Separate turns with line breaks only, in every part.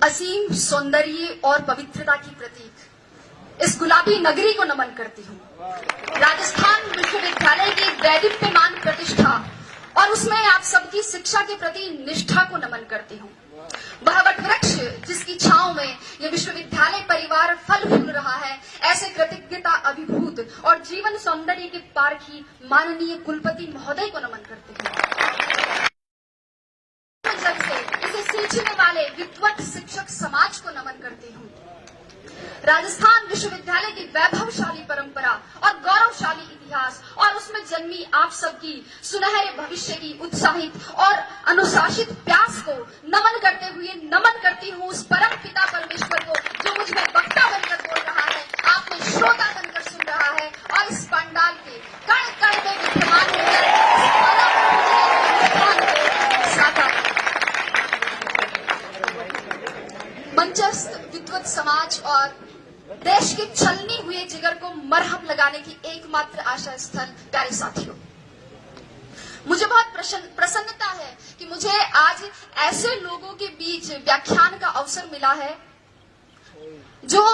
असीम सौंदर्य और पवित्रता की प्रतीक इस गुलाबी नगरी को नमन करती हूँ। राजस्थान विश्वविद्यालय की दैदीप्यमान प्रतिष्ठा और उसमें आप सबकी शिक्षा के प्रति निष्ठा को नमन करती हूँ। वह वटवृक्ष जिसकी छांव में यह विश्वविद्यालय परिवार फल फूल रहा है, ऐसे कृतज्ञता अभिभूत और जीवन सौंदर्य के पारखी माननीय कुलपति महोदय को नमन करती हूँ। जब से इसे सींचने वाले विद्वत शिक्षक समाज को नमन करती हूँ। राजस्थान विश्वविद्यालय की वैभवशाली परंपरा और गौरवशाली इतिहास और उसमें जन्मी आप सबकी सुनहरे भविष्य की उत्साहित और अनुशासित प्यास को नमन करते हुए नमन करती हूँ उस परम पिता परमेश्वर को जो मुझ में वक्ता बनकर बोल रहा है, आप में श्रोता बनकर सुन रहा है और इस पंडाल के कण कण में विद्यमान मंचस्थ विद्वत समाज और देश के छलनी हुए जिगर को मरहम लगाने की एकमात्र आशा स्थल। प्यारे साथियों, मुझे बहुत प्रसन्नता है कि मुझे आज ऐसे लोगों के बीच व्याख्यान का अवसर मिला है जो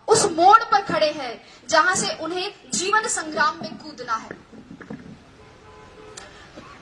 उस मोड़ पर खड़े हैं जहां से उन्हें जीवन संग्राम में कूदना है।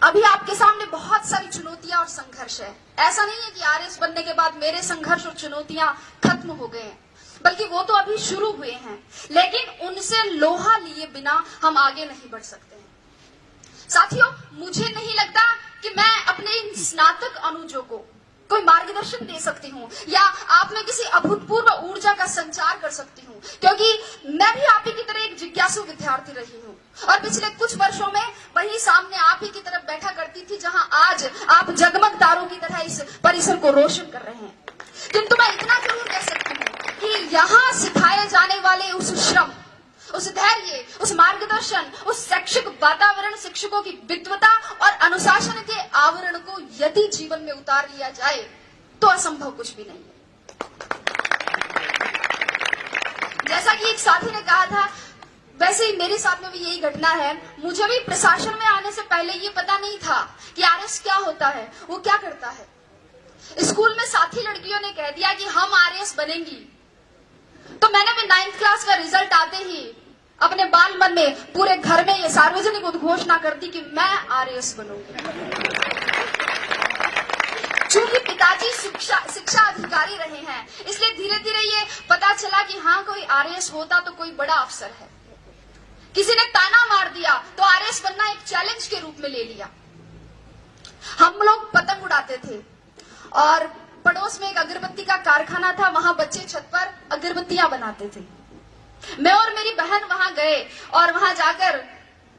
अभी आपके सामने बहुत सारी चुनौतियां और संघर्ष है। ऐसा नहीं है कि आरएस बनने के बाद मेरे संघर्ष और चुनौतियां खत्म हो गए हैं, बल्कि वो तो अभी शुरू हुए हैं, लेकिन उनसे लोहा लिए बिना हम आगे नहीं बढ़ सकते हैं। साथियों, मुझे नहीं लगता कि मैं अपने इन स्नातक अनुजों को कोई मार्गदर्शन दे सकती हूँ या आप में किसी अभूतपूर्व ऊर्जा का संचार कर सकती हूँ, क्योंकि मैं भी आप ही की तरह एक जिज्ञासु विद्यार्थी रही हूँ और पिछले कुछ वर्षों में वही सामने आप ही की तरफ बैठा करती थी जहां आज आप जगमग तारों की तरह इस परिसर को रोशन कर रहे हैं। किंतु मैं इतना जरूर कह सकती हूँ कि यहाँ सिखाए जाने वाले उस श्रम, उस धैर्य, उस मार्गदर्शन, उस शैक्षिक वातावरण, शिक्षकों की विद्वता और अनुशासन के आवरण को यदि जीवन में उतार लिया जाए तो असंभव कुछ भी नहीं है। जैसा कि एक साथी ने कहा था, वैसे ही मेरे साथ में भी यही घटना है। मुझे भी प्रशासन में आने से पहले ये पता नहीं था कि आरएस क्या होता है, वो क्या करता है। स्कूल में साथी लड़कियों ने कह दिया कि हम आरएस बनेंगी, तो मैंने भी 9th क्लास का रिजल्ट आते ही अपने बाल मन में पूरे घर में ये सार्वजनिक उद्घोषणा कर दी कि मैं आरएस बनूंगी। चूंकि पिताजी शिक्षा अधिकारी रहे हैं, इसलिए धीरे धीरे ये पता चला कि हाँ, कोई आरएस होता तो कोई बड़ा अफसर है। किसी ने ताना मार दिया तो आरएस बनना एक चैलेंज के रूप में ले लिया। हम लोग पतंग उड़ाते थे और पड़ोस में एक अगरबत्ती का कारखाना था, वहां बच्चे छत पर अगरबत्तियां बनाते थे। मैं और मेरी बहन वहां गए और वहां जाकर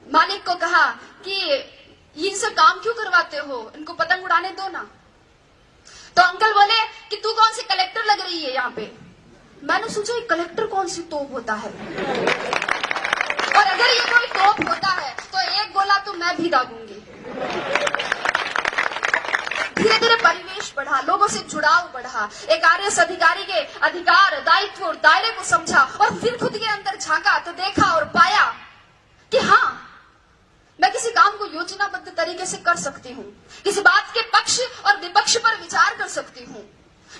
मालिक को कहा कि इनसे काम क्यों करवाते हो, इनको पतंग उड़ाने दो ना। तो अंकल बोले कि तू कौन सी कलेक्टर लग रही है यहाँ पे। मैंने सोचा कलेक्टर कौन सी तोप होता है, और अगर ये कोई तोप होता है तो एक गोला तो मैं भी दागूंगी। धीरे धीरे परिवेश बढ़ा, लोगों से जुड़ाव बढ़ा, एक आरएस अधिकारी के अधिकार, दायित्व और दायरे को समझा और फिर खुद के अंदर झांका तो देखा और पाया कि हाँ, मैं किसी काम को योजनाबद्ध तरीके से कर सकती हूँ, किसी बात के पक्ष और विपक्ष पर विचार कर सकती हूँ,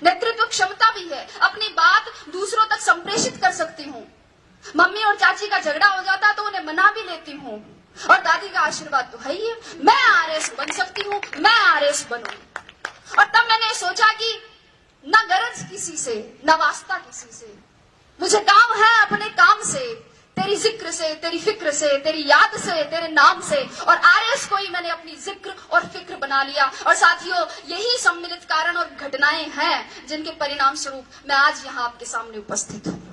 नेतृत्व क्षमता भी है, अपनी बात दूसरों तक संप्रेषित कर सकती हूँ। मम्मी और चाची का झगड़ा हो जाता तो उन्हें मना भी लेती हूँ, और दादी का आशीर्वाद तो है ही है। मैं आरएस बन सकती हूँ, मैं आरएस बनूं। और तब मैंने सोचा कि न गरज किसी से, न वास्ता किसी से, मुझे काम है अपने काम से, तेरी जिक्र से, तेरी फिक्र से, तेरी याद से, तेरे नाम से। और आरएस को ही मैंने अपनी जिक्र और फिक्र बना लिया। और साथियों, यही सम्मिलित कारण और घटनाएं हैं जिनके परिणाम स्वरूप मैं आज यहाँ आपके सामने उपस्थित हूँ।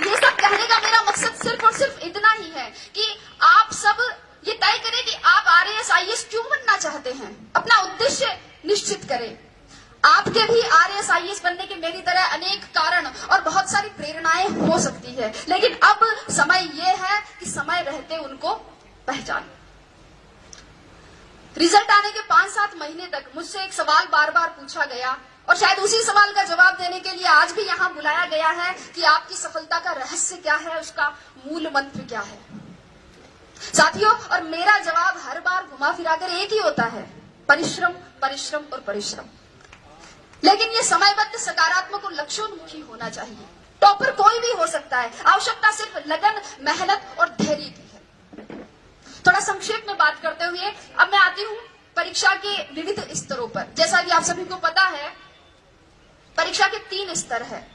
ये सब कहने का मेरा मकसद सिर्फ और सिर्फ इतना ही है कि आप सब ये तय करें कि आप आरएस आईएएस क्यों बनना चाहते हैं, अपना उद्देश्य निश्चित करें। आपके भी आरएस आईएएस बनने के मेरी तरह अनेक कारण और बहुत सारी प्रेरणाएं हो सकती है, लेकिन अब समय ये है कि समय रहते उनको पहचानें। रिजल्ट आने के 5-7 महीने तक मुझसे एक सवाल बार बार पूछा गया और शायद उसी सवाल का जवाब देने के लिए आज भी यहाँ बुलाया गया है कि आपकी सफलता का रहस्य क्या है, उसका मूल मंत्र क्या है। साथियों, और मेरा जवाब हर बार घुमा फिराकर एक ही होता है, परिश्रम, परिश्रम और परिश्रम। लेकिन ये समयबद्ध, सकारात्मक और लक्ष्योन्मुखी होना चाहिए। टॉपर कोई भी हो सकता है, आवश्यकता सिर्फ लगन, मेहनत और धैर्य की है। थोड़ा संक्षेप में बात करते हुए अब मैं आती हूं परीक्षा के विविध स्तरों पर। जैसा कि आप सभी को पता है, परीक्षा के 3 स्तर है।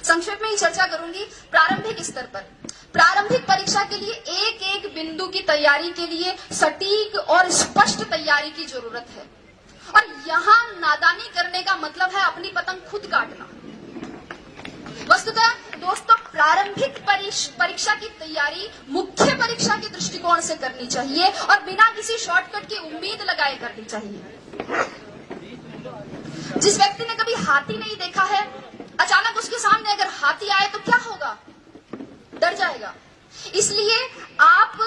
संक्षेप में ही चर्चा करूंगी। प्रारंभिक स्तर पर, प्रारंभिक परीक्षा के लिए एक एक बिंदु की तैयारी के लिए सटीक और स्पष्ट तैयारी की जरूरत है। और यहां नादानी करने का मतलब है अपनी पतंग खुद काटना। वस्तुतः दोस्तों, प्रारंभिक परीक्षा की तैयारी मुख्य परीक्षा के दृष्टिकोण से करनी चाहिए और बिना किसी शॉर्टकट की उम्मीद लगाए करनी चाहिए। जिस व्यक्ति ने कभी हाथी नहीं देखा है, अचानक उसके सामने अगर हाथी आए तो क्या होगा? डर जाएगा। इसलिए आप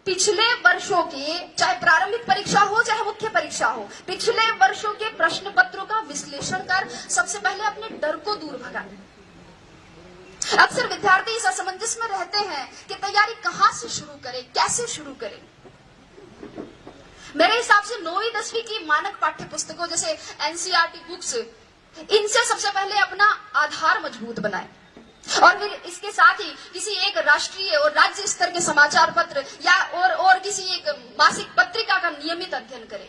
पिछले वर्षों के, चाहे प्रारंभिक परीक्षा हो चाहे मुख्य परीक्षा हो, पिछले वर्षों के प्रश्न पत्रों का विश्लेषण कर सबसे पहले अपने डर को दूर भगाएं। अक्सर विद्यार्थी इस असमंजस में रहते हैं कि तैयारी कहां से शुरू करें, कैसे शुरू करें। मेरे हिसाब से 9वीं 10वीं की मानक पाठ्य पुस्तकों जैसे एनसीईआरटी बुक्स, इनसे सबसे पहले अपना आधार मजबूत बनाएं और फिर इसके साथ ही किसी एक राष्ट्रीय और राज्य स्तर के समाचार पत्र या और किसी एक मासिक पत्रिका का नियमित अध्ययन करें।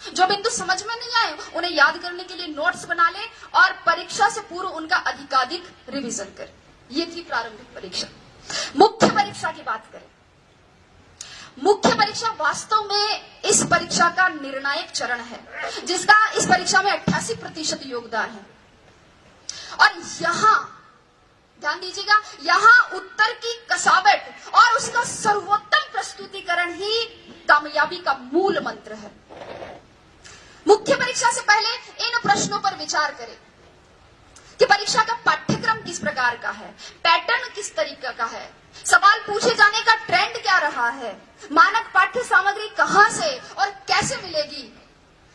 जो बिंदु समझ में नहीं आए उन्हें याद करने के लिए नोट्स बना लें और परीक्षा से पूर्व उनका अधिकाधिक रिवीजन करें। ये थी प्रारंभिक परीक्षा। मुख्य परीक्षा की बात करें। मुख्य परीक्षा वास्तव में इस परीक्षा का निर्णायक चरण है, जिसका इस परीक्षा में 88% योगदान है। और यहां ध्यान दीजिएगा, यहां उत्तर की कसावट और उसका सर्वोत्तम प्रस्तुतिकरण ही कामयाबी का मूल मंत्र है। मुख्य परीक्षा से पहले इन प्रश्नों पर विचार करें कि परीक्षा का पाठ्यक्रम किस प्रकार का है, पैटर्न किस तरीके का है, सवाल पूछे जाने का ट्रेंड क्या रहा है, मानक पाठ्य सामग्री कहां से और कैसे मिलेगी,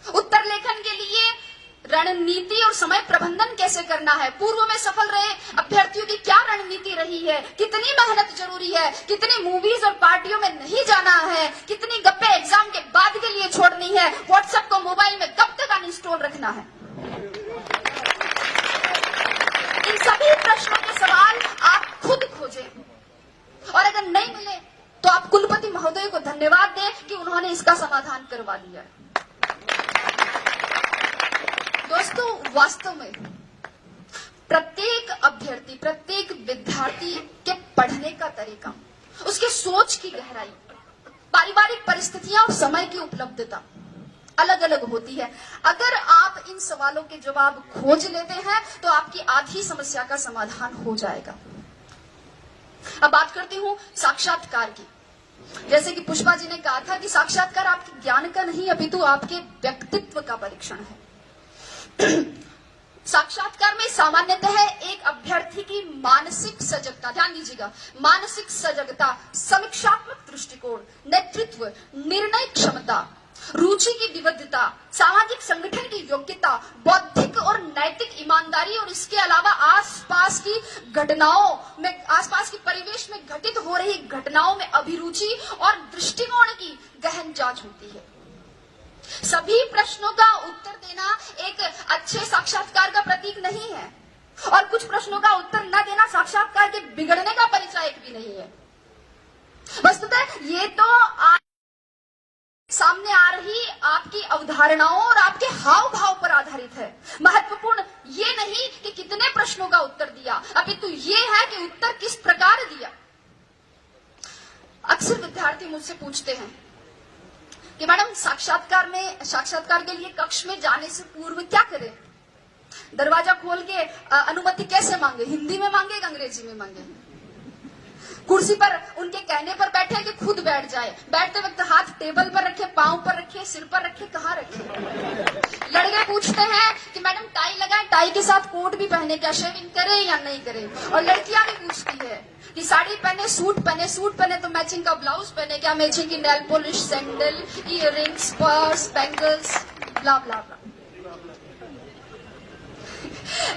उत्तर लेखन के लिए रणनीति और समय प्रबंधन कैसे करना है, पूर्व में सफल रहे अभ्यर्थियों की क्या रणनीति रही है, कितनी मेहनत जरूरी है, कितनी मूवीज और पार्टियों में नहीं जाना है, कितनी गप्पे एग्जाम के बाद के लिए छोड़नी है, व्हाट्सएप को मोबाइल में कब तक अनइंस्टॉल रखना है। इन सभी प्रश्नों के सवाल आप खुद खोजें और अगर नहीं मिले तो आप कुलपति महोदय को धन्यवाद दें कि उन्होंने इसका समाधान करवा दिया। दोस्तों, वास्तव में प्रत्येक अभ्यर्थी, प्रत्येक विद्यार्थी के पढ़ने का तरीका, उसके सोच की गहराई, पारिवारिक परिस्थितियां और समय की उपलब्धता अलग अलग होती है। अगर आप इन सवालों के जवाब खोज लेते हैं तो आपकी आधी समस्या का समाधान हो जाएगा। अब बात करती हूं साक्षात्कार की। जैसे कि पुष्पा जी ने कहा था कि साक्षात्कार आपके ज्ञान का नहीं अपितु आपके व्यक्तित्व का परीक्षण है। साक्षात्कार में सामान्यतः एक अभ्यर्थी की मानसिक सजगता, ध्यान दीजिएगा, मानसिक सजगता, समीक्षात्मक दृष्टिकोण, नेतृत्व, निर्णय क्षमता, रुचि की विविधता, सामाजिक संगठन की योग्यता, बौद्धिक और नैतिक ईमानदारी और इसके अलावा आसपास की घटनाओं में, आसपास के परिवेश में घटित हो रही घटनाओं में अभिरुचि और दृष्टिकोण की गहन जांच होती है। सभी प्रश्नों का उत्तर देना एक अच्छे साक्षात्कार का प्रतीक नहीं है और कुछ प्रश्नों का उत्तर न देना साक्षात्कार के बिगड़ने का परिचायक भी नहीं है। वस्तुतः ये तो सामने आ रही आपकी अवधारणाओं और आपके हाव भाव पर आधारित है। महत्वपूर्ण ये नहीं कि कितने प्रश्नों का उत्तर दिया, अपितु ये है कि उत्तर किस प्रकार दिया। अक्सर विद्यार्थी मुझसे पूछते हैं कि मैडम साक्षात्कार के लिए कक्ष में जाने से पूर्व क्या करें, दरवाजा खोल के अनुमति कैसे मांगे, हिंदी में मांगे, अंग्रेजी में मांगे, कुर्सी पर उनके कहने पर बैठे कि खुद बैठ जाए, बैठते वक्त हाथ टेबल पर रखे, पांव पर रखे, सिर पर रखे, कहाँ रखे। लड़के पूछते हैं कि मैडम टाई लगाए, टाई के साथ कोट भी पहने, क्या शेविंग करे या नहीं करे। और लड़कियां भी पूछती है कि साड़ी पहने, सूट पहने तो मैचिंग का ब्लाउज पहने, क्या मैचिंग की nail polish, sandal, earrings, purse, bangles, blah blah blah.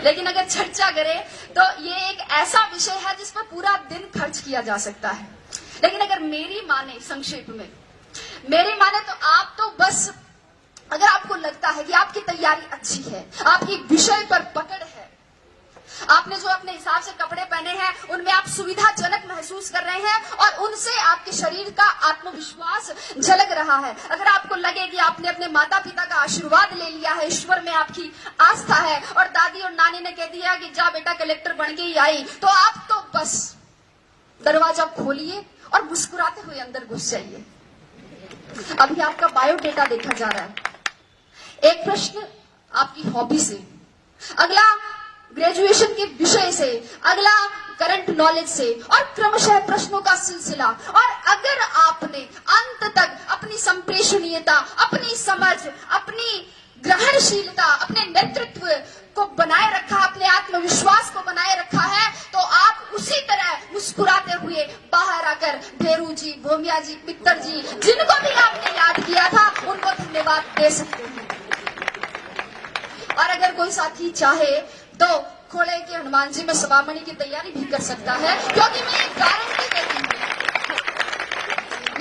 लेकिन अगर चर्चा करें तो ये एक ऐसा विषय है जिस पर पूरा दिन खर्च किया जा सकता है। लेकिन अगर मेरी माने, संक्षेप में मेरी माने, तो आप तो बस अगर आपको लगता है कि आपकी तैयारी अच्छी है, आपकी विषय पर पकड़ है, आपने जो अपने हिसाब से कपड़े पहने हैं उनमें आप सुविधाजनक महसूस कर रहे हैं और उनसे आपके शरीर का आत्मविश्वास झलक रहा है, अगर आपको लगे कि आपने अपने माता पिता का आशीर्वाद ले लिया है, ईश्वर में आपकी आस्था है और दादी और नानी ने कह दिया कि जा बेटा कलेक्टर बन के ही आई, तो आप तो बस दरवाजा खोलिए और मुस्कुराते हुए अंदर घुस जाइए। अभी आपका बायोडेटा देखा जा रहा है। एक प्रश्न आपकी हॉबी से, अगला ग्रेजुएशन के विषय से, अगला करंट नॉलेज से और क्रमशः प्रश्नों का सिलसिला। और अगर आपने अंत तक अपनी संप्रेषणीयता, अपनी समझ, अपनी ग्रहणशीलता, अपने नेतृत्व को बनाए रखा, अपने आत्मविश्वास को बनाए रखा है, तो आप उसी तरह मुस्कुराते हुए बाहर आकर भेरू जी, भोमिया जी, पित्तर जी, जिनको भी आपने याद किया था, उनको धन्यवाद दे सकते हैं। और अगर कोई साथी चाहे तो खोले के हनुमान जी में सवामणि की तैयारी भी कर सकता है, क्योंकि मैं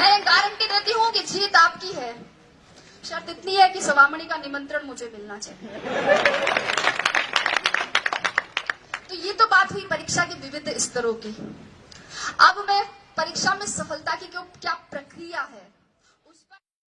एक गारंटी देती हूँ कि जीत आपकी है। शर्त इतनी है कि सवामणि का निमंत्रण मुझे मिलना चाहिए। तो ये तो बात हुई परीक्षा के विविध स्तरों की। अब मैं परीक्षा में सफलता की क्या प्रक्रिया है